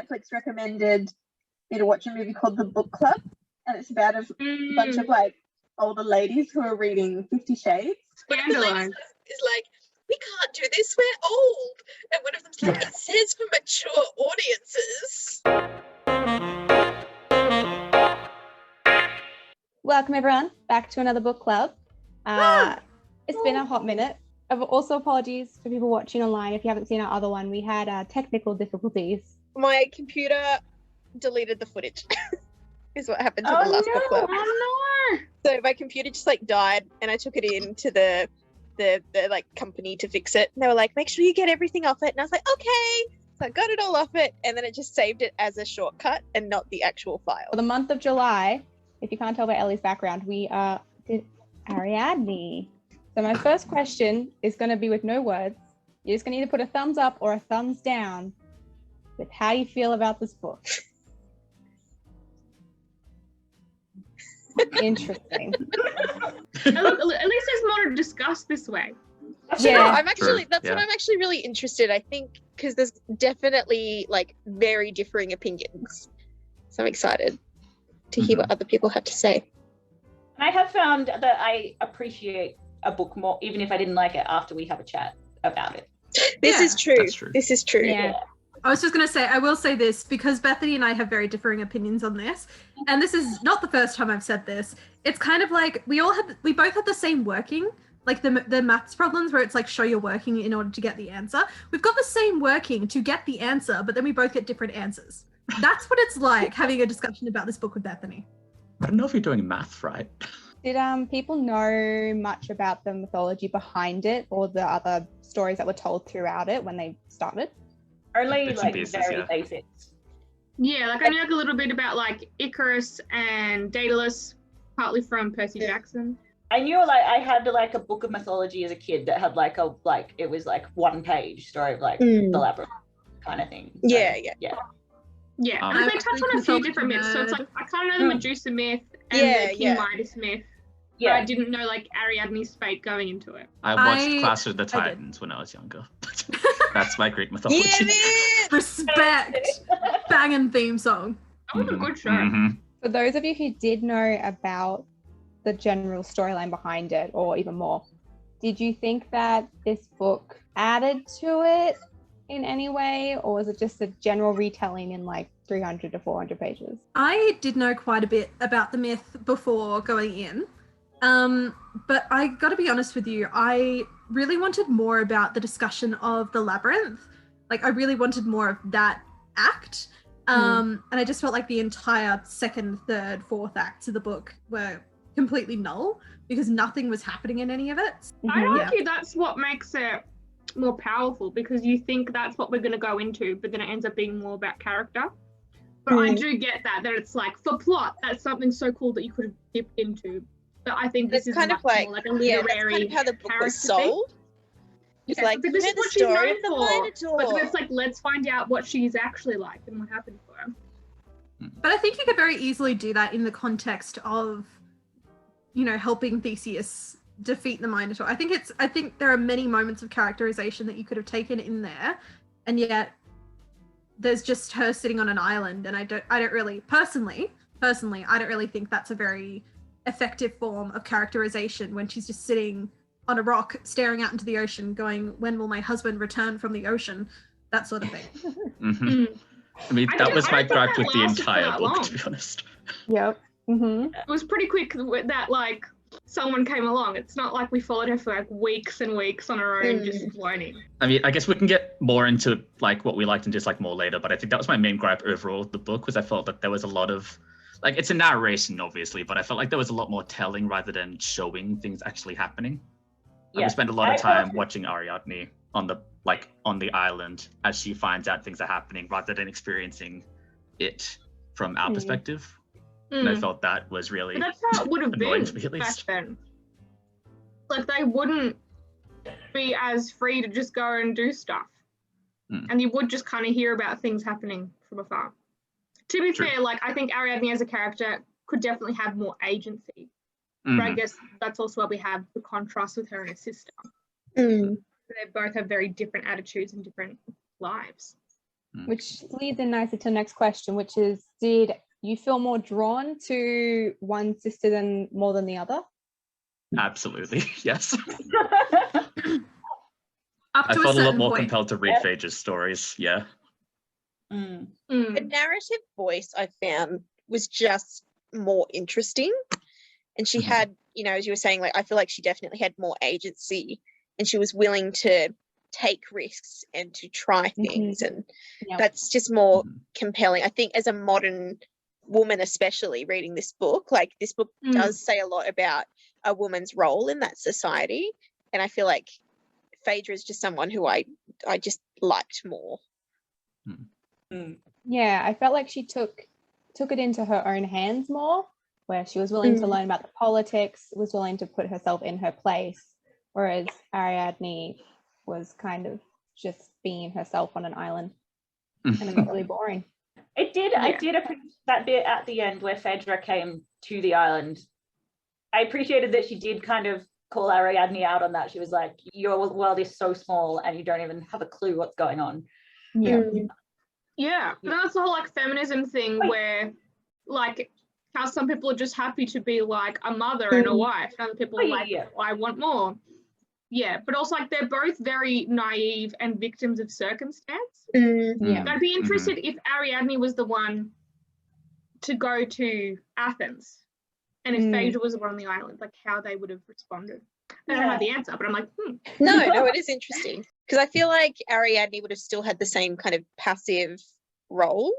Netflix recommended me to watch a movie called The Book Club, and it's about a bunch of like older ladies who are reading 50 Shades. One of the ladies is like, we can't do this, we're old. And one of them's like, it says for mature audiences. Welcome everyone back to another book club. It's been a hot minute. Also apologies for people watching online if you haven't seen our other one. We had technical difficulties. My computer deleted the footage. Is what happened to the last book club. Oh no! So my computer just like died, and I took it in to the like company to fix it. And they were like, make sure you get everything off it. And I was like, okay. So I got it all off it, and then it just saved it as a shortcut and not the actual file. For the month of July, if you can't tell by Elly's background, we did Ariadne. So my first question is going to be with no words. You're just going to either put a thumbs up or a thumbs down with how you feel about this book. Interesting. At least there's more to discuss this way. Yeah, I'm actually what I'm actually really interested. I think because there's definitely like very differing opinions, so I'm excited to hear what other people have to say. I have found that I appreciate a book more, even if I didn't like it, after we have a chat about it. This is true. That's true. This is true. Yeah. I was just going to say, I will say this, because Bethany and I have very differing opinions on this, and this is not the first time I've said this. It's kind of like we both had the same working, like the maths problems where it's like show your working in order to get the answer. We've got the same working to get the answer, but then we both get different answers. That's what it's like having a discussion about this book with Bethany. I don't know if you're doing math right. Did people know much about the mythology behind it or the other stories that were told throughout it when they started? Only Bits and like pieces, very yeah. basics. Yeah, like I knew like a little bit about like Icarus and Daedalus, partly from Percy Jackson. I knew like I had like a book of mythology as a kid that had it was like one page story of like the labyrinth kind of thing. So, Yeah. Yeah, and they touch on a few different myths. So it's like I kind of know the Medusa myth and the King Midas myth. Yeah. But I didn't know like Ariadne's fate going into it. I watched Clash of the Titans when I was younger. That's my Greek mythology. Yeah, man. Respect. Banging theme song. That was a good show. Mm-hmm. For those of you who did know about the general storyline behind it, or even more, did you think that this book added to it in any way, or was it just a general retelling in like 300 to 400 pages? I did know quite a bit about the myth before going in. But I got to be honest with you, I really wanted more about the discussion of the labyrinth. Like I really wanted more of that act. And I just felt like the entire second, third, fourth acts of the book were completely null because nothing was happening in any of it. I argue that's what makes it more powerful, because you think that's what we're going to go into, but then it ends up being more about character. But I do get that it's like for plot, that's something so cool that you could have dipped into. But I think this is kind of like, more like a literary that's kind of how the book was character thing. sold. It's Yeah, like, but this is the what she's story known of the for. Minotaur. But it's like, let's find out what she's actually like and what happened to her. But I think you could very easily do that in the context of, you know, helping Theseus defeat the Minotaur. I think there are many moments of characterization that you could have taken in there, and yet there's just her sitting on an island, and I don't really personally, I don't really think that's a very effective form of characterization when she's just sitting on a rock staring out into the ocean going, when will my husband return from the ocean? That sort of thing. I mean, that was my gripe with the entire book, to be honest. Yep. It was pretty quick that like someone came along. It's not like we followed her for like weeks and weeks on her own just learning. I mean, I guess we can get more into like what we liked and disliked more later, but I think that was my main gripe overall with the book, was I felt that there was a lot of, like, it's a narration obviously, but I felt like there was a lot more telling rather than showing things actually happening. Like, we spent a lot of time watching Ariadne on the island as she finds out things are happening rather than experiencing it from our perspective. And I felt that was really But that's how it would have annoying been to me, at least. back then. Like they wouldn't be as free to just go and do stuff. And you would just kind of hear about things happening from afar. To be fair, like I think Ariadne as a character could definitely have more agency. But I guess that's also why we have the contrast with her and her sister. They both have very different attitudes and different lives. Which leads in nicely to the next question, which is, did you feel more drawn to one sister than more than the other? Absolutely, yes. Up I to a felt a lot certain more point. compelled to read Yep. Phaedra's stories. Yeah. Mm. The narrative voice I found was just more interesting. And she Mhm. had, you know, as you were saying, like, I feel like she definitely had more agency and she was willing to take risks and to try things. And Yep. that's just more Mhm. compelling. I think as a modern woman, especially reading this book, like this book does say a lot about a woman's role in that society. And I feel like Phaedra is just someone who I just liked more. Mm. Yeah, I felt like she took it into her own hands more, where she was willing to learn about the politics, was willing to put herself in her place, whereas Ariadne was kind of just being herself on an island, and it got really boring. I did appreciate that bit at the end where Phaedra came to the island. I appreciated that she did kind of call Ariadne out on that. She was like, your world is so small and you don't even have a clue what's going on. Yeah. Yeah, but that's the whole like feminism thing where like how some people are just happy to be like a mother and a wife, and other people are like, I want more. Yeah, but also like they're both very naive and victims of circumstance. Yeah. I'd be interested if Ariadne was the one to go to Athens and if Phaedra was the one on the island, like how they would have responded. I don't have the answer, but I'm like, No, it is interesting. Because I feel like Ariadne would have still had the same kind of passive role.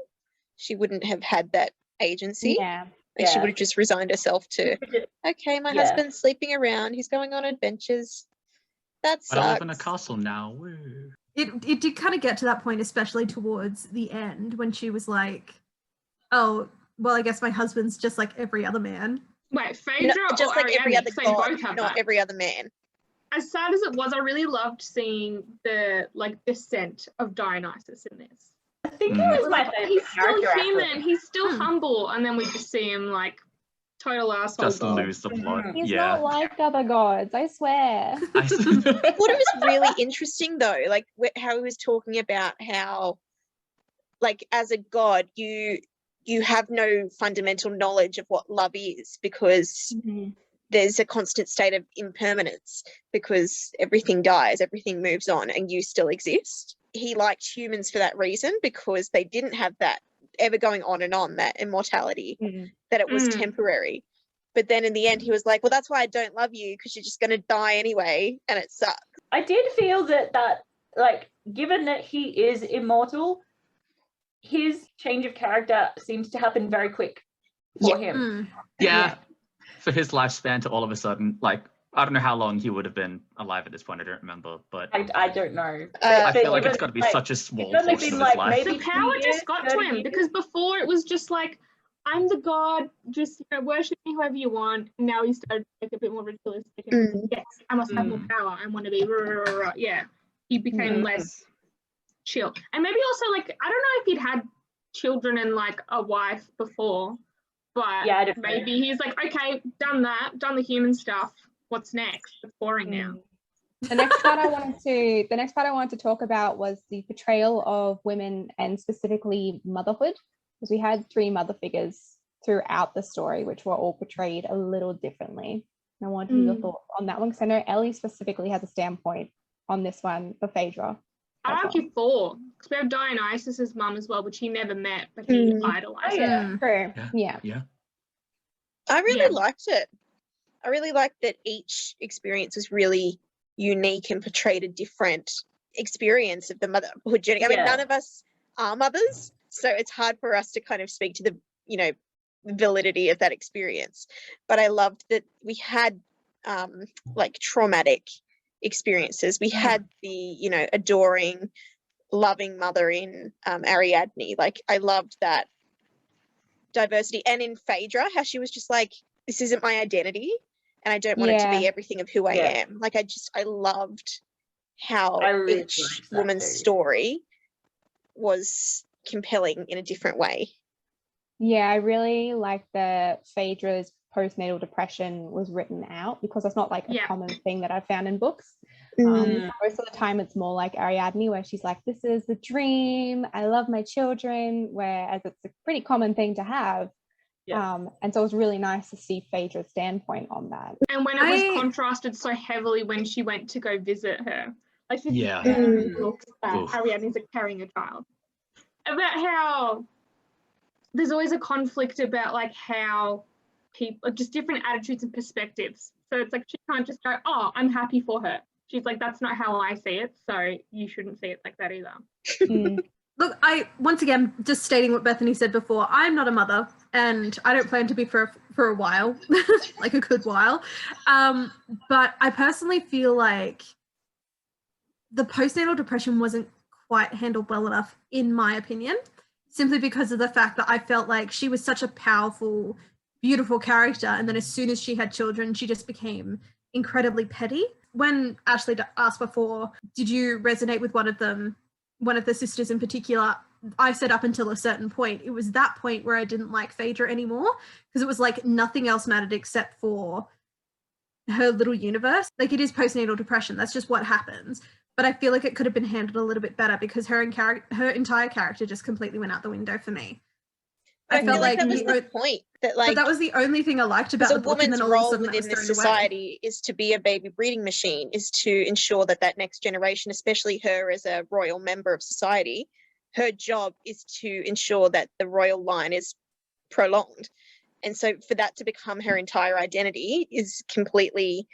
She wouldn't have had that agency. Yeah. Like she would have just resigned herself to, okay, my husband's sleeping around, he's going on adventures. That sucks. But I live in a castle now. Woo. It did kind of get to that point, especially towards the end when she was like, oh, well, I guess my husband's just like every other man. Wait, Phaedra just or like every Ariadne? other They god, both have not that. every other man. As sad as it was, I really loved seeing the like descent of Dionysus in this. I think he was my favorite He's still character. human, Actually. he's still humble, and then we just see him like total asshole. Just god. lose the plot. He's Yeah. not like other gods, I swear. I thought it was really interesting though, like how he was talking about how, like, as a god, you have no fundamental knowledge of what love is because there's a constant state of impermanence because everything dies, everything moves on, and you still exist. He liked humans for that reason because they didn't have that ever going on and on, that immortality, that it was temporary. But then in the end, he was like, well, that's why I don't love you, because you're just going to die anyway, and it sucks. I did feel that like, given that he is immortal, his change of character seems to happen very quick for him. Yeah. For his lifespan to all of a sudden, like, I don't know how long he would have been alive at this point. I don't remember, but I don't know. I feel like even, it's got to be like, such a small it's only portion been, of his like, life. maybe The power 2 years, just got to 30 him years. because before it was just like, I'm the god, just worship me whoever you want. And now he started to make a bit more ritualistic. And yes, I must have more power. I want to be yeah. He became less chill. And maybe also like, I don't know if he'd had children and like a wife before, but Yeah, I don't know. maybe he's like, okay, done the human stuff. What's next? It's boring now. The next part I wanted to talk about was the portrayal of women and specifically motherhood, because we had 3 mother figures throughout the story, which were all portrayed a little differently. And I wanted to hear your thoughts on that one, because I know Elly specifically has a standpoint on this one for Phaedra. I'd argue 4, because we have Dionysus's mum as well, which he never met, but he idolized. True. Yeah. I really liked it. I really liked that each experience was really unique and portrayed a different experience of the motherhood journey. I mean, none of us are mothers, so it's hard for us to kind of speak to the, you know, validity of that experience. But I loved that we had like traumatic experiences. We had the, you know, adoring, loving mother in Ariadne. Like, I loved that diversity. And in Phaedra, how she was just like, this isn't my identity and I don't want it to be everything of who I am. Like, I loved how each woman's story was compelling in a different way. Yeah, I really like that Phaedra's postnatal depression was written out, because that's not like a common thing that I found in books. Most of the time it's more like Ariadne, where she's like, this is the dream, I love my children, whereas it's a pretty common thing to have. And so it was really nice to see Phaedra's standpoint on that. And when it was contrasted so heavily when she went to go visit her, like looks at Ariadne's like carrying a child, about how there's always a conflict about like how people, just different attitudes and perspectives. So it's like she can't just go, oh, I'm happy for her. She's like, that's not how I see it, so you shouldn't see it like that either. Look, I once again just stating what Bethany said before. I'm not a mother, and I don't plan to be for a while, like a good while. But I personally feel like the postnatal depression wasn't quite handled well enough, in my opinion, simply because of the fact that I felt like she was such a powerful, beautiful character, and then as soon as she had children, she just became incredibly petty. When Ashley asked before, did you resonate with one of the sisters in particular, I said up until a certain point. It was that point where I didn't like Phaedra anymore, because it was like nothing else mattered except for her little universe. Like, it is postnatal depression, that's just what happens. But I feel like it could have been handled a little bit better, because her entire character just completely went out the window for me. I felt like that was the point. But that was the only thing I liked about the book. A woman's role within this society is to be a baby breeding machine, is to ensure that next generation, especially her as a royal member of society, her job is to ensure that the royal line is prolonged. And so for that to become her entire identity is completely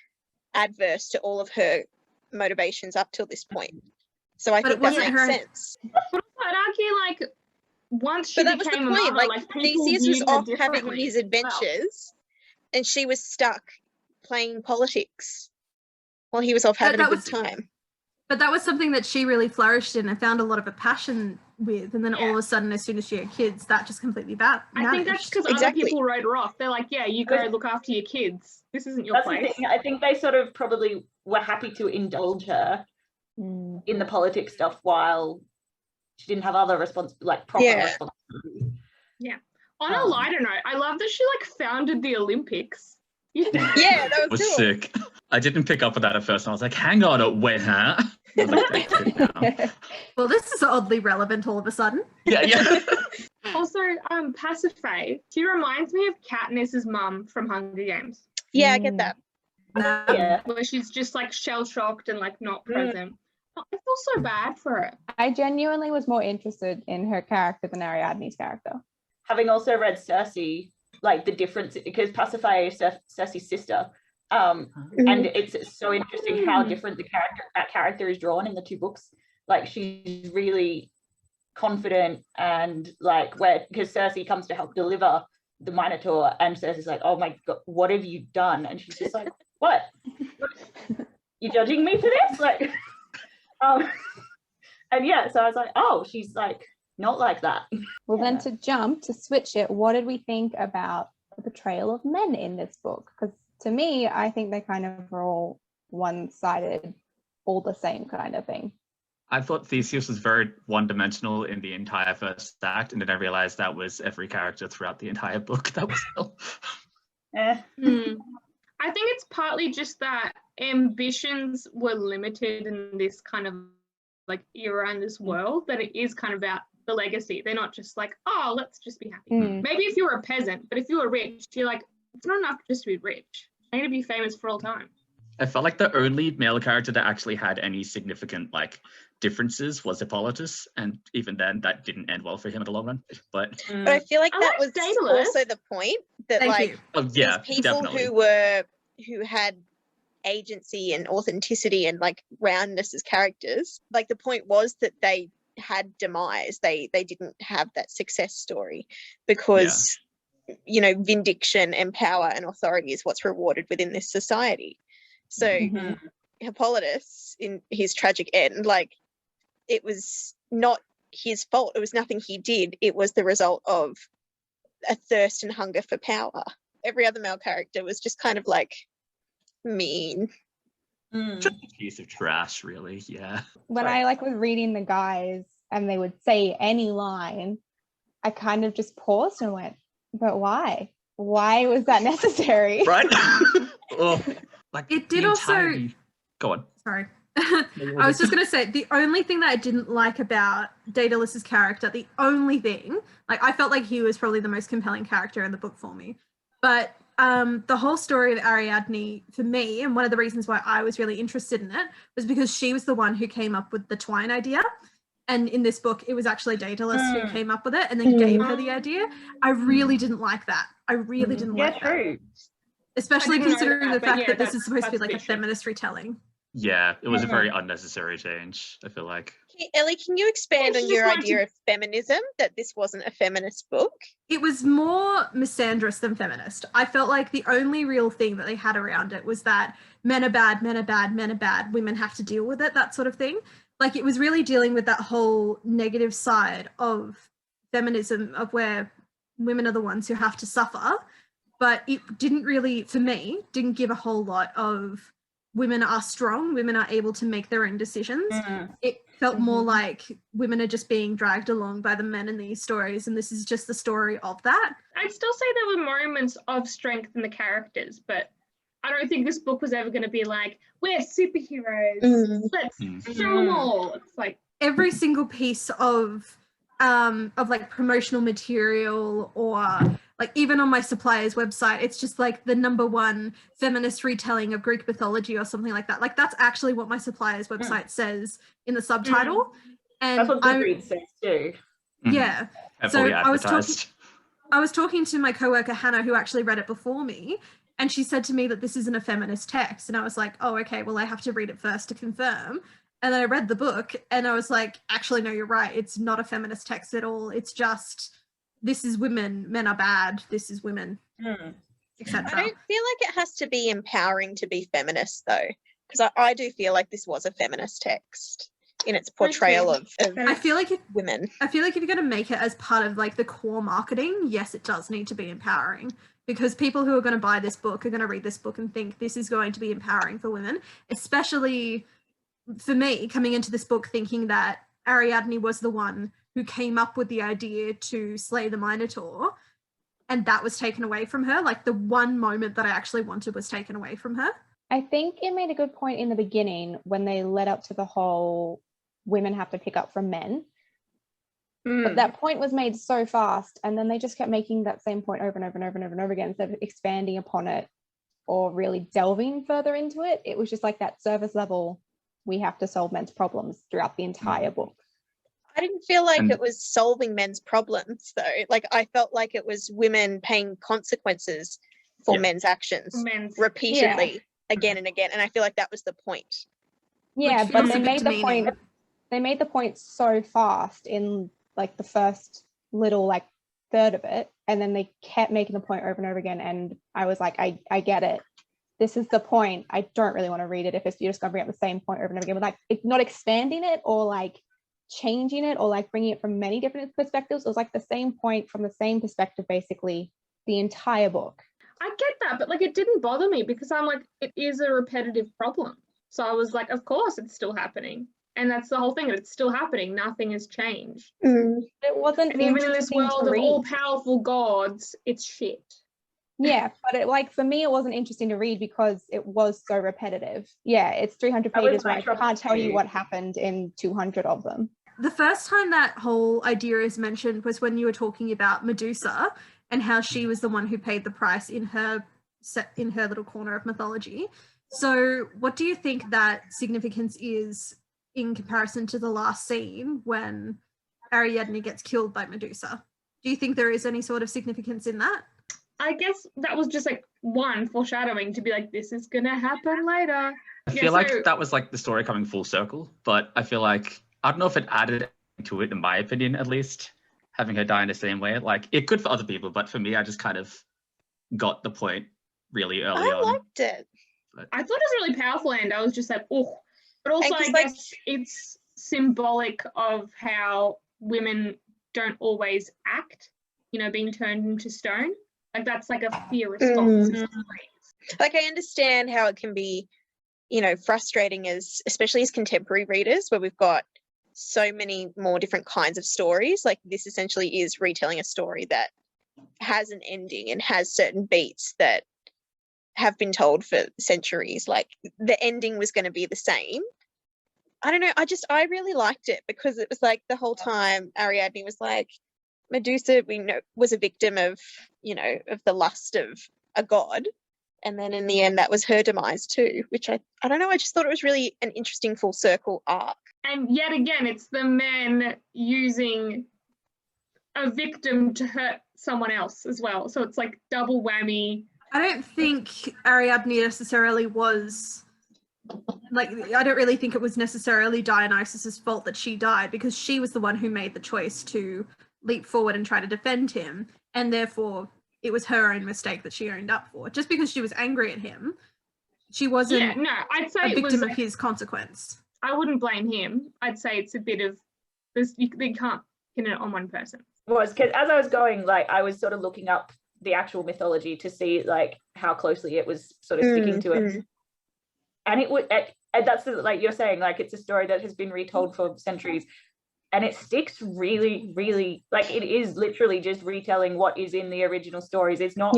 adverse to all of her motivations up till this point. So I think that makes sense. But I'd argue, like, once she became a mother, like Theseus was off having his adventures, and she was stuck playing politics while he was off having a good time. But that was something that she really flourished in and found a lot of a passion with, and then all of a sudden, as soon as she had kids, that just completely vanished. I think that's because other people wrote her off. They're like, yeah, you go look after your kids. This isn't your place. The thing. I think they sort of probably were happy to indulge her in the politics stuff while she didn't have other proper responsibilities. Yeah. On a lighter note, I love that she like founded the Olympics. Yeah, that was cool. Sick. I didn't pick up on that at first. And I was like, hang on, wait, huh? Well, this is oddly relevant all of a sudden. Yeah. Also, Pasiphae, she reminds me of Katniss's mum from Hunger Games. Yeah, I get that. Where she's just like shell-shocked and like not present. I feel so bad for her. I genuinely was more interested in her character than Ariadne's character. Having also read Cersei, like the difference, because Pasiphae is Cersei's sister, and it's so interesting how different that character is drawn in the two books. Like, she's really confident, and like, because Cersei comes to help deliver the Minotaur, and Cersei's like, oh my god, what have you done? And she's just like, what? You judging me for this? Like, and yeah, so I was like, oh, she's like not like that. Well, then to switch it, what did we think about the portrayal of men in this book? Because to me, I think they kind of are all one-sided, all the same kind of thing. I thought Theseus was very one-dimensional in the entire first act, and then I realized that was every character throughout the entire book. That was I think it's partly just that ambitions were limited in this kind of like era and this world, that it is kind of about the legacy. They're not just like, oh, let's just be happy. Maybe if you were a peasant, but if you were rich, you're like, it's not enough just to be rich. I need to be famous for all time. I felt like the only male character that actually had any significant like differences was Hippolytus, and even then that didn't end well for him in the long run. But I feel like that was also the point, that these people who had agency and authenticity and like roundness as characters, like the point was that they had demise. They didn't have that success story, because you know, vindiction and power and authority is what's rewarded within this society. So Hippolytus, in his tragic end, like, it was not his fault. It was nothing he did. It was the result of a thirst and hunger for power. Every other male character was just kind of like mean. Just a piece of trash, really. Yeah. When I like was reading the guys and they would say any line, I kind of just paused and went, but why? Why was that necessary? Right? Like, it did also go on. Sorry. I was just going to say, the only thing that I didn't like about Daedalus's character, the only thing, like I felt like he was probably the most compelling character in the book for me. But the whole story of Ariadne, for me, and one of the reasons why I was really interested in it, was because she was the one who came up with the twine idea. And in this book, it was actually Daedalus who came up with it and then gave her the idea. I really didn't like that. I really didn't like that. Especially considering the fact that this is supposed to be like a feminist retelling. Yeah, it was a very unnecessary change, I feel like. Elly, can you expand on your idea of feminism, that this wasn't a feminist book? It was more misandrous than feminist. I felt like the only real thing that they had around it was that men are bad, men are bad, men are bad, women have to deal with it, that sort of thing. Like, it was really dealing with that whole negative side of feminism, of where women are the ones who have to suffer. But it didn't really, for me, didn't give a whole lot of women are strong, women are able to make their own decisions. It felt more like women are just being dragged along by the men in these stories, and this is just the story of that. I'd still say there were moments of strength in the characters, but I don't think this book was ever going to be like, we're superheroes, let's show them all. It's like every single piece of like promotional material, or like even on my supplier's website, it's just like the #1 feminist retelling of Greek mythology or something like that. Like, that's actually what my supplier's website says in the subtitle. And that's what Goodreads says too. Yeah. Heavily So I was talking to my coworker Hannah, who actually read it before me, and she said to me that this isn't a feminist text. And I was like, oh, okay, well, I have to read it first to confirm. And then I read the book and I was like, actually, no, you're right. It's not a feminist text at all. It's just, this is women, men are bad, this is women, etc. I don't feel like it has to be empowering to be feminist, though, because I do feel like this was a feminist text in its portrayal of I feel like women. I feel like if you're going to make it as part of like the core marketing, yes, it does need to be empowering, because people who are going to buy this book are going to read this book and think this is going to be empowering for women, especially for me, coming into this book thinking that Ariadne was the one who came up with the idea to slay the Minotaur, and that was taken away from her. Like, the one moment that I actually wanted was taken away from her. I think it made a good point in the beginning when they led up to the whole women have to pick up from men. But that point was made so fast, and then they just kept making that same point over and over and over and over and over again instead of expanding upon it or really delving further into it. It was just like that surface level, we have to solve men's problems throughout the entire book. I didn't feel like it was solving men's problems, though. Like, I felt like it was women paying consequences for men's actions repeatedly again and again. And I feel like that was the point. Yeah, but they made the point so fast in like the first little like third of it, and then they kept making the point over and over again, and I was like, I get it. This is the point. I don't really want to read it if you're just going to bring up the same point over and over again. But like, it's not expanding it or like changing it or like bringing it from many different perspectives. It was like the same point from the same perspective, basically, the entire book. I get that, but like, it didn't bother me because I'm like, it is a repetitive problem. So I was like, of course it's still happening. And that's the whole thing. It's still happening. Nothing has changed. It wasn't. And even in this world of all-powerful gods, it's shit. Yeah, but it, like, for me, it wasn't interesting to read because it was so repetitive. Yeah, it's 300 pages where I can't tell you what happened in 200 of them. The first time that whole idea is mentioned was when you were talking about Medusa and how she was the one who paid the price in her little corner of mythology. So what do you think that significance is in comparison to the last scene when Ariadne gets killed by Medusa? Do you think there is any sort of significance in that? I guess that was just like one foreshadowing to be like, this is gonna happen later. I feel like that was like the story coming full circle, but I feel like, I don't know if it added to it, in my opinion, at least, having her die in the same way. Like, it could for other people, but for me, I just kind of got the point really early on. I liked it. But I thought it was a really powerful end. I was just like, oh, but also I guess it's symbolic of how women don't always act, you know, being turned into stone. Like, that's like a fear response. Like, I understand how it can be, you know, frustrating especially as contemporary readers, where we've got so many more different kinds of stories. Like, this essentially is retelling a story that has an ending and has certain beats that have been told for centuries. Like, the ending was going to be the same, I don't know. I really liked it because it was like the whole time Ariadne was like, Medusa, we know, was a victim of, of the lust of a god. And then in the end, that was her demise too, which I don't know. I just thought it was really an interesting full circle arc. And yet again, it's the men using a victim to hurt someone else as well. So it's like double whammy. I don't think Ariadne necessarily was, like, I don't really think it was necessarily Dionysus's fault that she died, because she was the one who made the choice to leap forward and try to defend him, and therefore it was her own mistake that she owned up for. Just because she was angry at him, she wasn't I'd say a victim it was of his consequence. I wouldn't blame him. I'd say it's a bit of this. They can't pin it on one person. Was because as I was going, like, I was sort of looking up the actual mythology to see like how closely it was sort of sticking to it, and it would. And that's like you're saying, like it's a story that has been retold for centuries, and it sticks really, really, like it is literally just retelling what is in the original stories. It's not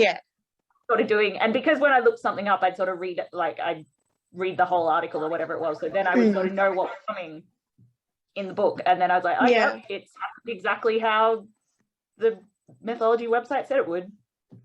sort of doing. And because when I looked something up, I'd sort of read I'd read the whole article or whatever it was, so then I would sort of know what was coming in the book, and then I was like, oh yeah, it's exactly how the mythology website said it would.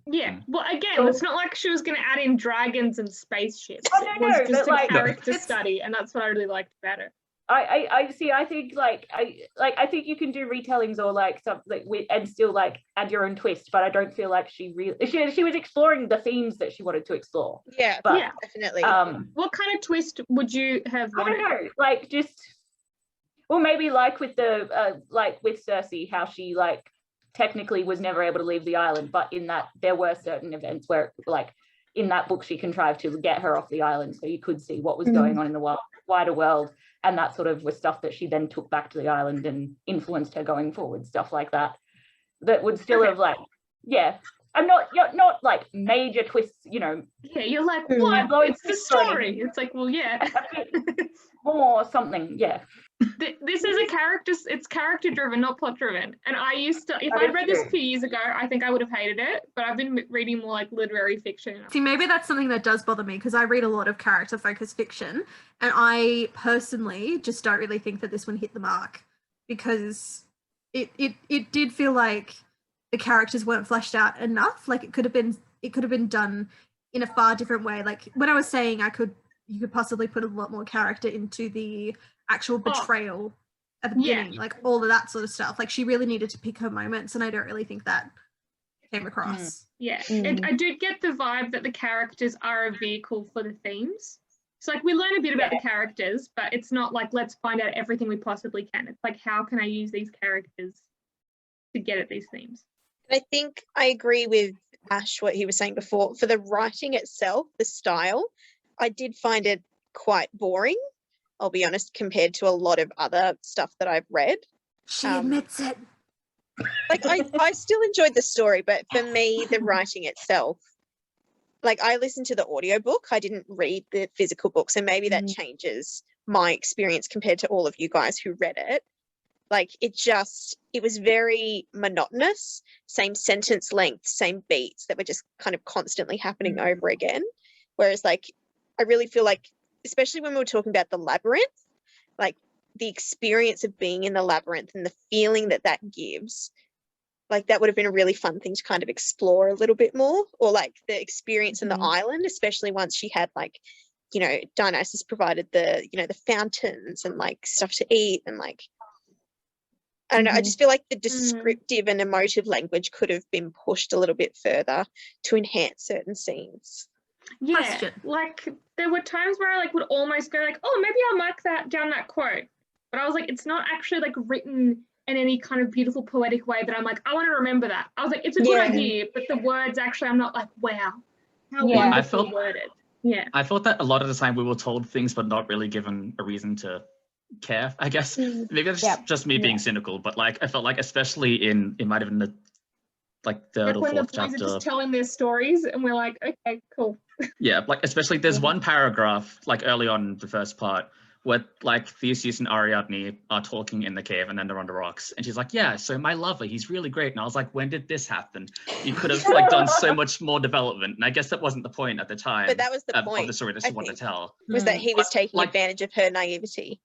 Yeah, well, again, it's not like she was going to add in dragons and spaceships. Oh, it was just like, a character study, and that's what I really liked about it. I see. I think I think you can do retellings or like something and still like add your own twist, but I don't feel like she was exploring the themes that she wanted to explore. Yeah, but definitely. What kind of twist would you have wanted? I don't know, like just, well, maybe like with the like with Circe, how she like technically was never able to leave the island, but in that there were certain events where like in that book she contrived to get her off the island, so you could see what was going on in the wider world, and that sort of was stuff that she then took back to the island and influenced her going forward, stuff like that would still have like I'm not like major twists, you're like, what? It's the story. It's like, well, more something. This is it's character driven, not plot driven. And I used to, if I'd read this a few years ago, I think I would have hated it, but I've been reading more like literary fiction. See, maybe that's something that does bother me, because I read a lot of character focused fiction, and I personally just don't really think that this one hit the mark, because it did feel like the characters weren't fleshed out enough. Like it could have been done in a far different way. Like when I was saying you could possibly put a lot more character into the actual betrayal at the beginning, like all of that sort of stuff. Like she really needed to pick her moments, and I don't really think that came across. And I do get the vibe that the characters are a vehicle for the themes. So like we learn a bit about the characters, but it's not like let's find out everything we possibly can. It's like, how can I use these characters to get at these themes? And I think I agree with Ash what he was saying before. For the writing itself, the style, I did find it quite boring, I'll be honest, compared to a lot of other stuff that I've read. She admits it. Like I still enjoyed the story, but for me, the writing itself, like I listened to the audiobook, I didn't read the physical book, so maybe that changes my experience compared to all of you guys who read it. Like it was very monotonous, same sentence length, same beats that were just kind of constantly happening over again. Whereas like, I really feel like, especially when we were talking about the labyrinth, like the experience of being in the labyrinth and the feeling that gives, like that would have been a really fun thing to kind of explore a little bit more, or like the experience in the island, especially once she had like, Dionysus provided the fountains and like stuff to eat, and like, I don't know, I just feel like the descriptive and emotive language could have been pushed a little bit further to enhance certain scenes. Yeah, like there were times where I like would almost go like, oh, maybe I'll mark that down, that quote. But I was like, it's not actually like written in any kind of beautiful poetic way that I'm like, I want to remember that. I was like, it's a good idea, but the words actually, I'm not like, wow, how wonderfully worded. Yeah. I thought that a lot of the time we were told things but not really given a reason to care, I guess. Maybe that's just me being cynical, but like I felt like especially it might have been the third or fourth chapter, are just telling their stories and we're like, okay, cool. Like especially there's one paragraph like early on in the first part where like Theseus and Ariadne are talking in the cave and then they're on the rocks, and she's like, yeah, so my lover, he's really great. And I was like, when did this happen? You could have like done so much more development, and I guess that wasn't the point at the time, but that was the point of the story that she wanted to tell, was that he was taking advantage of her naivety.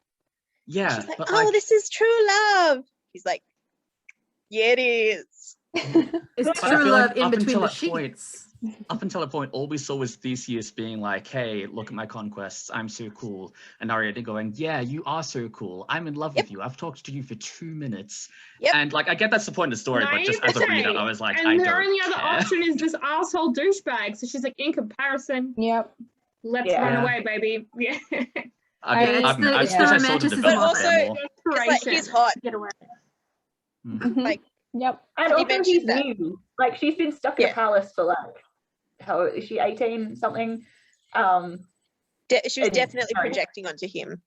Yeah, She's like, but oh, this is true love. He's like, yeah, it is. It's But I true feel love like in up between until the that point- sheets. up until that point, all we saw was Theseus being like, hey, look at my conquests, I'm so cool. And Ariadne going, yeah, you are so cool. I'm in love with you. I've talked to you for 2 minutes. Yep. And like, I get that's the point of the story, but just as a reader, I was like, and I the don't only other care. option is this asshole douchebag. So she's like, in comparison, Yep. let's Yeah. run away, baby. Yeah. It's the I wish I saw the romanticism But of development there also, more. it's like, he's hot. Get away. Mhm. Like, Yep. And He also mentioned he's that. new. Like she's been stuck in Yeah. a palace for like, how is she, 18 something? She was And- definitely sorry. projecting onto him.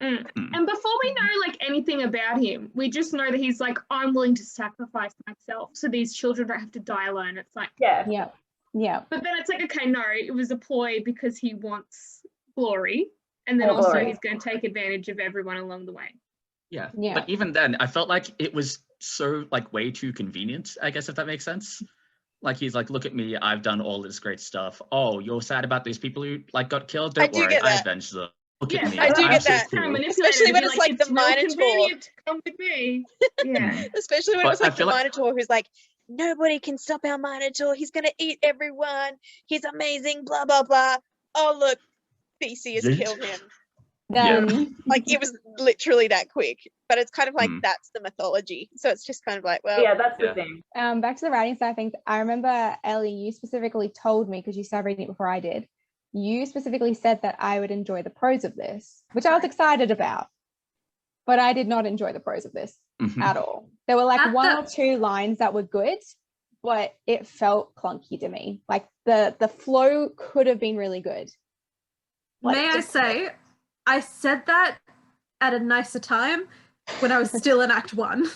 And before we know like anything about him, we just know that he's like, I'm willing to sacrifice myself so these children don't have to die alone. It's like, Yeah. Yep. Yep. but then it's like, okay, no, it was a ploy because he wants glory, and then More also glory. he's going to take advantage of everyone along the way. Yeah. Yeah. But even then, I felt like it was so like way too convenient, I guess, if that makes sense. Like he's like, look at me, I've done all this great stuff. Oh, you're sad about these people who like got killed? Don't I do worry, get I that. avenged them. Look Yeah, at me. I do I'm get so that. cool. Especially when it's like the real Minotaur. convenient, come with me. Yeah. Especially when But it's like I the feel like- Minotaur who's like, nobody can stop our Minotaur. He's going to eat everyone. He's amazing, blah, blah, blah. Oh, look, Theseus Yeet. killed him. Then Like, it was literally that quick. But it's kind of like, Hmm. that's the mythology. So it's just kind of like, well, Yeah, that's the Yeah. thing. back to the writing side of things, I remember Elly, you specifically told me, because you started reading it before I did, you specifically said that I would enjoy the prose of this, which I was excited about. But I did not enjoy the prose of this Mhm. at all. There were like At one the- or two lines that were good, but it felt clunky to me. Like the flow could have been really good. Like, May I just- say, I said that at a nicer time when I was still in Act 1.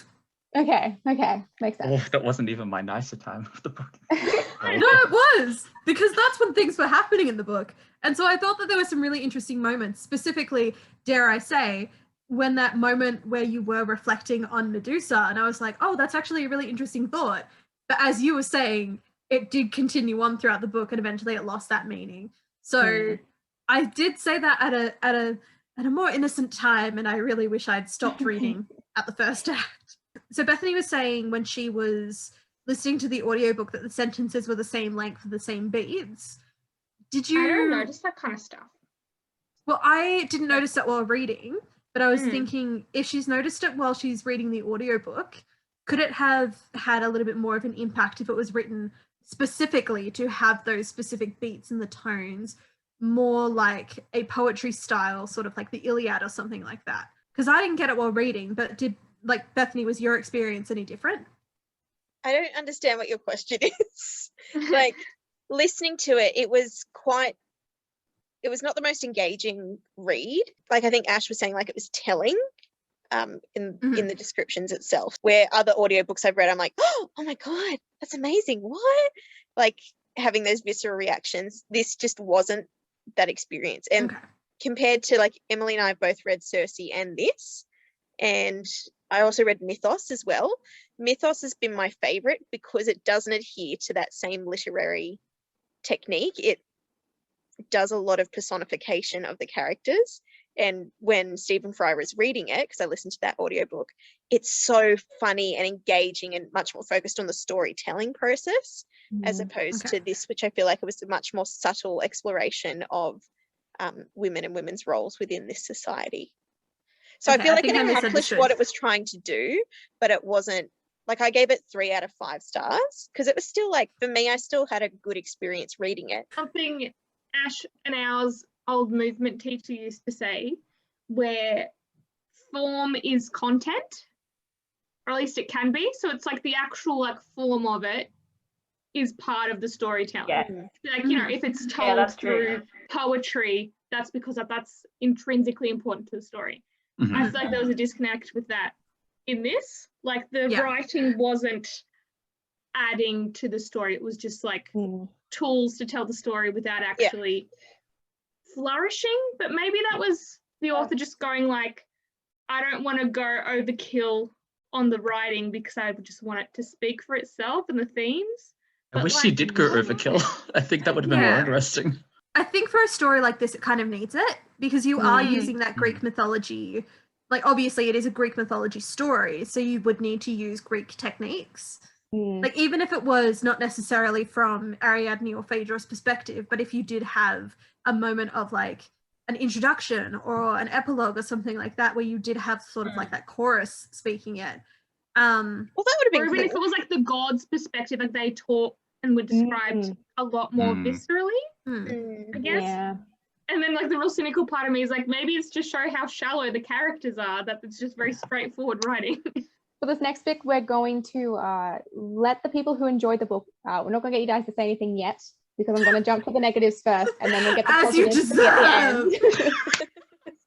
Okay, makes sense. Oh, that wasn't even my nicer time of the book. No, it was, because that's when things were happening in the book. And so I thought that there were some really interesting moments, specifically, dare I say, when that moment where you were reflecting on Medusa, and I was like, oh, that's actually a really interesting thought. But as you were saying, it did continue on throughout the book, and eventually it lost that meaning. So I did say that at a more innocent time, and I really wish I'd stopped reading at the first act. So Bethany was saying when she was listening to the audiobook that the sentences were the same length for the same beats. Did you I don't know, just that kind of stuff. Well, I didn't notice that while reading, but I was Mm. thinking if she's noticed it while she's reading the audiobook, could it have had a little bit more of an impact if it was written specifically to have those specific beats and the tones, more like a poetry style, sort of like the Iliad or something like that? Because I didn't get it while reading, but did, like, Bethany, was your experience any different? I don't understand what your question is. Like, listening to it, it was not the most engaging read. Like, I think Ash was saying, like, it was telling in the descriptions itself, where other audiobooks I've read, I'm like, oh my God, that's amazing. What? Like, having those visceral reactions. This just wasn't that experience. And compared to, like, Emily and I have both read Circe and this, and I also read Mythos as well. Mythos has been my favorite because it doesn't adhere to that same literary technique. It does a lot of personification of the characters. And when Stephen Fry was reading it, because I listened to that audiobook, it's so funny and engaging and much more focused on the storytelling process as opposed to this, which I feel like it was a much more subtle exploration of women and women's roles within this society. So I feel like it accomplished what it was trying to do, but it wasn't, like, I gave it 3 out of 5 stars because it was still, like, for me, I still had a good experience reading it. Something Ash and ours old movement teacher used to say, where form is content, or at least it can be. So it's like the actual, like, form of it is part of the storytelling. Yeah. Like, you know, if it's told that's through poetry, that's because that's intrinsically important to the story. Mhm. I feel like there was a disconnect with that in this. Like, the writing wasn't adding to the story. It was just like tools to tell the story without actually flourishing. But maybe that was the author just going like, I don't want to go overkill on the writing because I just want it to speak for itself and the themes. I wish she did go overkill. I think that would have been more interesting. I think for a story like this, it kind of needs it because you are using that Greek mythology like obviously it is a Greek mythology story, so you would need to use Greek techniques. Like even if it was not necessarily from Ariadne or Phaedra's perspective, but if you did have a moment of like an introduction or an epilogue or something like that, where you did have sort of like that chorus speaking it. Well, that would have been Or even cool. if it was like the gods' perspective, like they talk and were described a lot more viscerally, I guess. Yeah. And then like the real cynical part of me is like, maybe it's just show how shallow the characters are, that it's just very straightforward writing. For this next bit, we're going to let the people who enjoyed the book, we're not going to get you guys to say anything yet, because I'm going to jump to the negatives first, and then we'll get the As you positives deserve. at the end.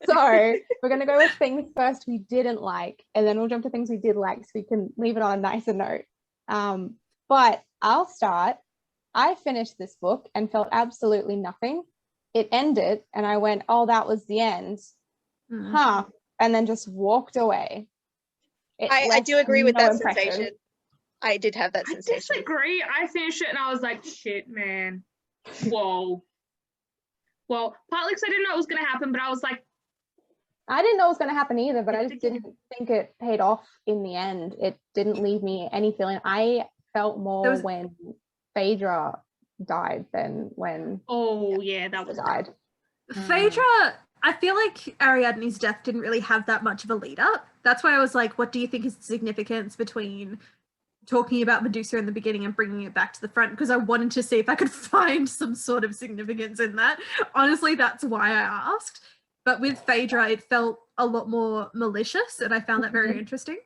So we're going to go with things first we didn't like, and then we'll jump to things we did like, so we can leave it on a nicer note. But I'll start. I finished this book and felt absolutely nothing. It ended, and I went, oh, that was the end. And then just walked away. I do agree with that impression. sensation. I did have that I sensation. disagree. I finished it and I was like, shit, man. Whoa. Well, partly because I didn't know it was going to happen, but I was like, I didn't know it was going to happen either, but I just didn't think it paid off in the end. It didn't leave me any feeling. I felt more when Phaedra died than when that was died. Phaedra, I feel like Ariadne's death didn't really have that much of a lead up. That's why I was like, what do you think is the significance between talking about Medusa in the beginning and bringing it back to the front? Because I wanted to see if I could find some sort of significance in that. Honestly, that's why I asked. But with Phaedra, it felt a lot more malicious, and I found that very interesting.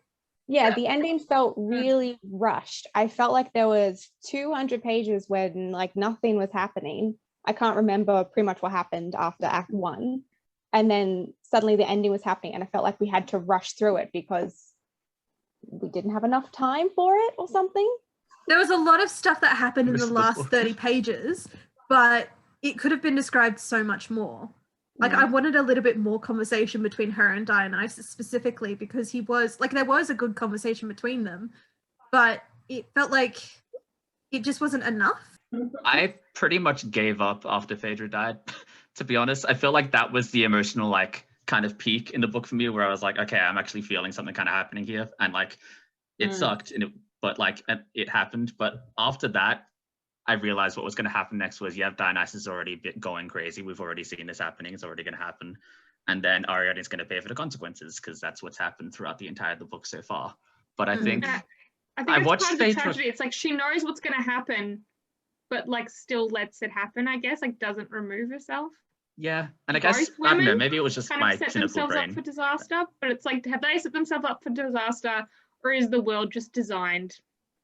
Yeah, the ending felt really rushed. I felt like there was 200 pages when like nothing was happening. I can't remember pretty much what happened after Act 1. And then suddenly the ending was happening, and I felt like we had to rush through it because we didn't have enough time for it or something. There was a lot of stuff that happened in the last 30 pages, but it could have been described so much more. Like, I wanted a little bit more conversation between her and Dionysus specifically, because he was, like, there was a good conversation between them, but it felt like it just wasn't enough. I pretty much gave up after Phaedra died, to be honest. I feel like that was the emotional, like, kind of peak in the book for me, where I was like, okay, I'm actually feeling something kind of happening here. And, like, it sucked, and but, like, it happened. But after that, I realized what was going to happen next was, Dionysus is already going crazy. We've already seen this happening. It's already going to happen. And then Ariadne is going to pay for the consequences, because that's what's happened throughout the entire the book so far. But I think I watched part of the Phaedra. tragedy. It's like she knows what's going to happen, but like still lets it happen, I guess, like doesn't remove herself. Yeah, and I guess, I don't know, maybe it was just kind my of set cynical themselves brain. up for disaster, but it's like, have they set themselves up for disaster, or is the world just designed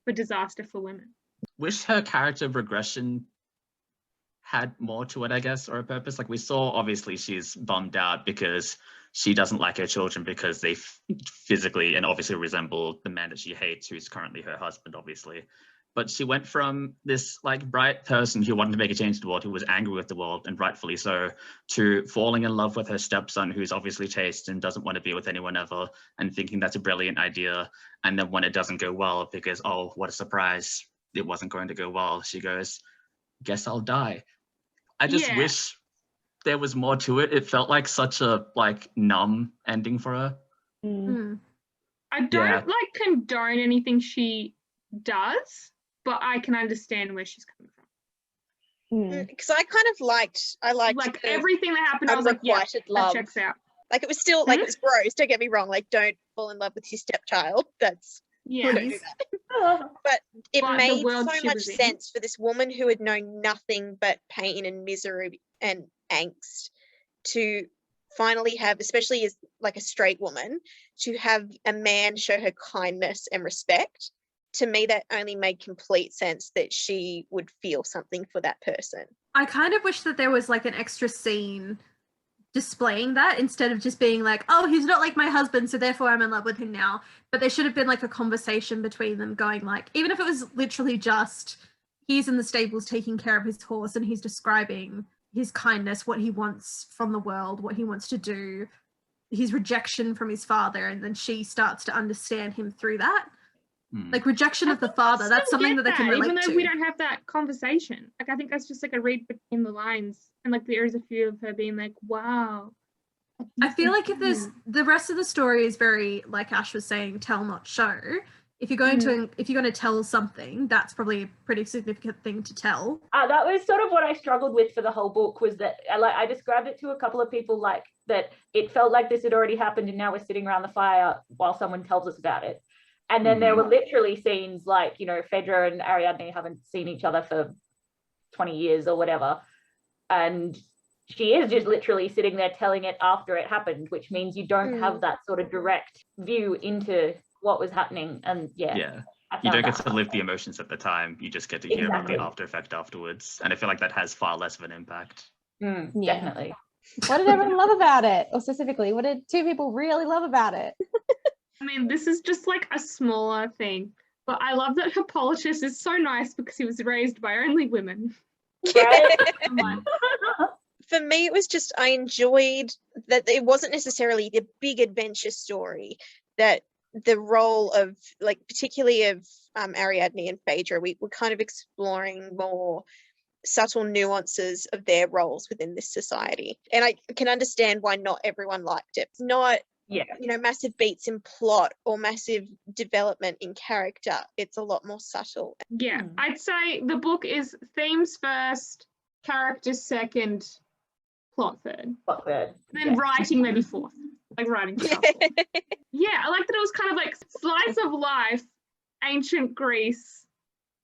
for disaster for women? Wish her character regression had more to it, I guess, or a purpose. Like, we saw, obviously, she's bummed out because she doesn't like her children because they physically and obviously resemble the man that she hates, who's currently her husband, obviously. But she went from this, like, bright person who wanted to make a change to the world, who was angry with the world, and rightfully so, to falling in love with her stepson, who's obviously chaste and doesn't want to be with anyone ever, and thinking that's a brilliant idea. And then when it doesn't go well, because, oh, what a surprise, it wasn't going to go well, she goes, guess I'll die. I just wish there was more to it. It felt like such a, like, numb ending for her. I don't like condone anything she does, but I can understand where she's coming from. Because I kind of liked like everything that happened. I was like, yeah, that checks out. Like, it was still like, it was gross, don't get me wrong, like, don't fall in love with your stepchild, that's don't do that. But it made so much sense for this woman who had known nothing but pain and misery and angst to finally have, especially as like a straight woman, to have a man show her kindness and respect. To me, that only made complete sense that she would feel something for that person. I kind of wish that there was like an extra scene displaying that, instead of just being like, oh, he's not like my husband, so therefore I'm in love with him now. But there should have been like a conversation between them going, like, even if it was literally just he's in the stables taking care of his horse and he's describing his kindness, what he wants from the world, what he wants to do, his rejection from his father, and then she starts to understand him through that. Like, rejection of the father, that's something that they can relate to. Even though we don't have that conversation. Like, I think that's just like a read between the lines. And like, there is a few of her being like, wow, I feel like if there's the rest of the story is very, like Ash was saying, tell not show. If you're going to tell something, that's probably a pretty significant thing to tell. That was sort of what I struggled with for the whole book, was that I described it to a couple of people like that it felt like this had already happened and now we're sitting around the fire while someone tells us about it. And then there were literally scenes like, you know, Phaedra and Ariadne haven't seen each other for 20 years or whatever. And she is just literally sitting there telling it after it happened, which means you don't have that sort of direct view into what was happening. And you don't get to live the emotions at the time. You just get to hear about the after effect afterwards. And I feel like that has far less of an impact. Definitely. What did everyone love about it? Or specifically, what did two people really love about it? I mean, this is just like a smaller thing, but I love that Hippolytus is so nice because he was raised by only women. Right? For me, it was just, I enjoyed that it wasn't necessarily the big adventure story, that the role of, like, particularly of Ariadne and Phaedra, we were kind of exploring more subtle nuances of their roles within this society. And I can understand why not everyone liked it. It's not, you know, massive beats in plot or massive development in character. It's a lot more subtle. Yeah, I'd say the book is themes first, characters second, plot third. Then writing maybe fourth. Like writing stuff. Yeah, I like that it was kind of like slice of life, ancient Greece,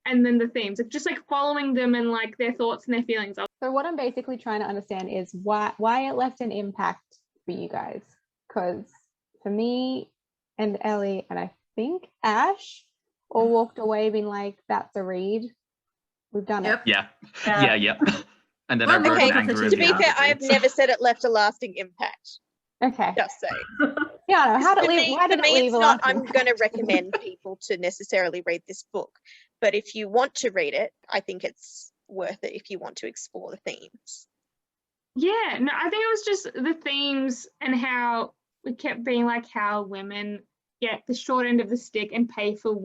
and then the themes. Like just like following them and like their thoughts and their feelings. So what I'm basically trying to understand is why it left an impact for you guys. Because for me and Elly and I think Ash all walked away being like, that's a read. We've done it. Yeah. And then I wrote an anger To be fair, I have never said it left a lasting impact. Okay. Just say. Yeah, no, why did it leave a lasting I'm going to recommend people to necessarily read this book. But if you want to read it, I think it's worth it if you want to explore the themes. Yeah, no, I think it was just the themes and how we kept being like how women get the short end of the stick and pay for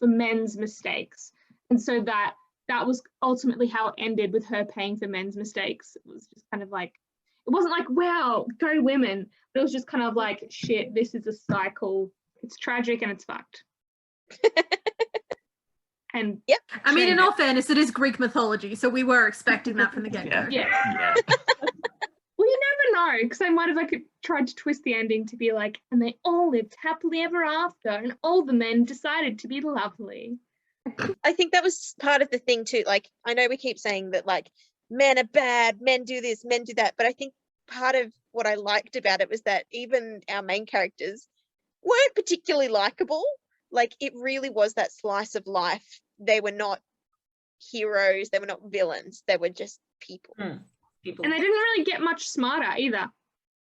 men's mistakes. And so that was ultimately how it ended, with her paying for men's mistakes. It was just kind of like, it wasn't like, wow, go women, but it was just kind of like, shit, this is a cycle. It's tragic and it's fucked. And I mean, in all fairness, it is Greek mythology, so we were expecting that from the get-go. Yeah. Well, you never know, because I might have tried to twist the ending to be like, and they all lived happily ever after, and all the men decided to be lovely. I think that was part of the thing too. Like, I know we keep saying that like men are bad, men do this, men do that, but I think part of what I liked about it was that even our main characters weren't particularly likable. Like, it really was that slice of life. They were not heroes, they were not villains, they were just people. And they didn't really get much smarter either.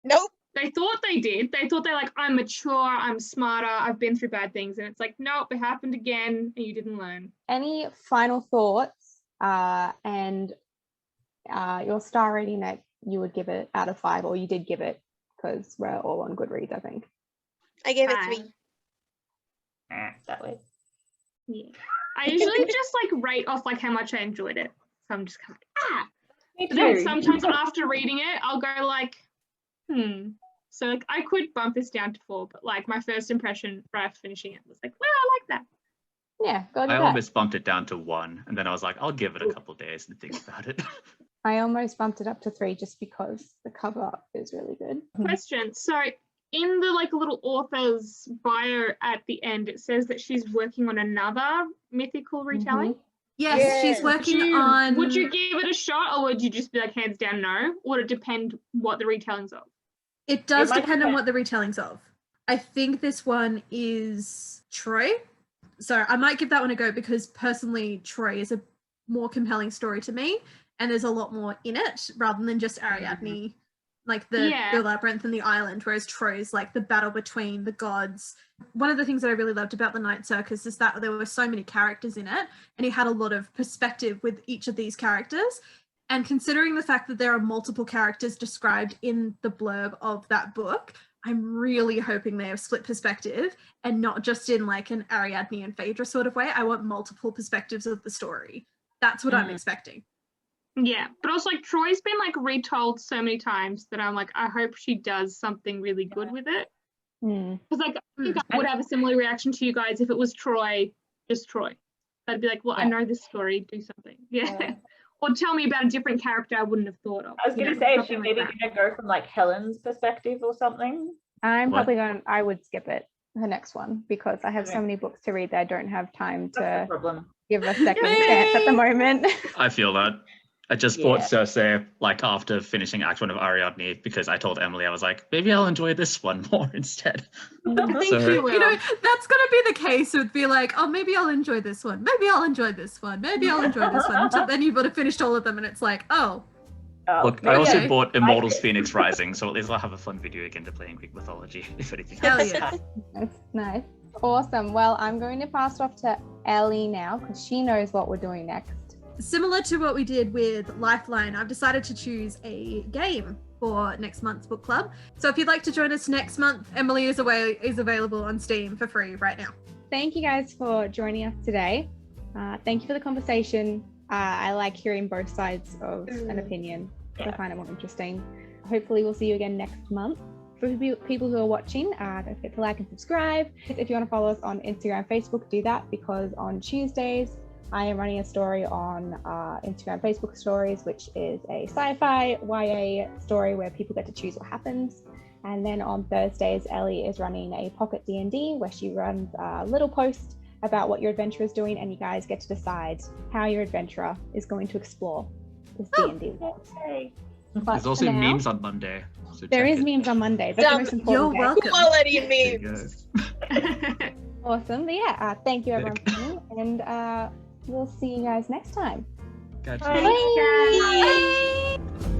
Nope. They thought they did. They thought they're like, I'm mature, I'm smarter, I've been through bad things. And it's like, nope, it happened again and you didn't learn. Any final thoughts and your star rating that you would give it out of 5, or you did give it, because we're all on Goodreads, I think. I gave it 3. That way. Yeah. I usually just like rate off like how much I enjoyed it. So I'm just kind of then sometimes after reading it, I'll go like, So like I could bump this down to 4, but like my first impression right after finishing it was like, well, I like that. Yeah, I almost bumped it down to 1, and then I was like, I'll give it a couple days and think about it. I almost bumped it up to 3 just because the cover is really good. Question. So in the like little author's bio at the end, it says that she's working on another mythical retelling. Yes, she's working on... Would you give it a shot, or would you just be like, hands down, no? Or would it depend what the retelling's of? It does depend on what the retelling's of. I think this one is Troy. So I might give that one a go, because personally, Troy is a more compelling story to me, and there's a lot more in it rather than just Ariadne, like the labyrinth and the island, whereas Troy's like the battle between the gods. One of the things that I really loved about the Night Circus is that there were so many characters in it, and he had a lot of perspective with each of these characters. And considering the fact that there are multiple characters described in the blurb of that book, I'm really hoping they have split perspective and not just in like an Ariadne and Phaedra sort of way. I want multiple perspectives of the story. That's what I'm expecting. Yeah, but also like Troy's been like retold so many times that I'm like, I hope she does something really good with it. Because like I think I would have a similar reaction to you guys if it was Troy, just Troy. I'd be like, well, I know this story, do something. Yeah. Or tell me about a different character I wouldn't have thought of. I was going to say, if she's maybe going to go from like Helen's perspective or something. I'm probably going. I would skip it, the next one, because I have so many books to read that I don't have time to give a second chance at the moment. I feel that. I just bought Cersei like after finishing Act 1 of Ariadne because I told Emily, I was like, maybe I'll enjoy this one more instead. I think you will. You know, that's going to be the case. It would be like, oh, maybe I'll enjoy this one. Maybe I'll enjoy this one. Maybe I'll enjoy this one. Until then you would have finished all of them and it's like, oh. Look, I also bought Immortals Phoenix Rising, so at least I'll have a fun video again to play in Greek mythology, if anything. Hell yeah. That's nice. Awesome. Well, I'm going to pass it off to Elly now because she knows what we're doing next. Similar to what we did with Lifeline, I've decided to choose a game for next month's book club. So if you'd like to join us next month, Emily is available on Steam for free right now. Thank you guys for joining us today. Thank you for the conversation. I like hearing both sides of an opinion. I find it more interesting. Hopefully we'll see you again next month. For people who are watching, don't forget to like and subscribe. If you want to follow us on Instagram, Facebook, do that, because on Tuesdays, I am running a story on Instagram, Facebook stories, which is a sci-fi YA story where people get to choose what happens. And then on Thursdays, Elly is running a pocket D&D where she runs a little post about what your adventurer is doing, and you guys get to decide how your adventurer is going to explore this D&D world. There's also memes on Monday. So there is memes on Monday. That's the most important. You're welcome. Quality memes. Awesome. But yeah, thank you everyone for coming, and we'll see you guys next time. Gotcha. Bye. Bye.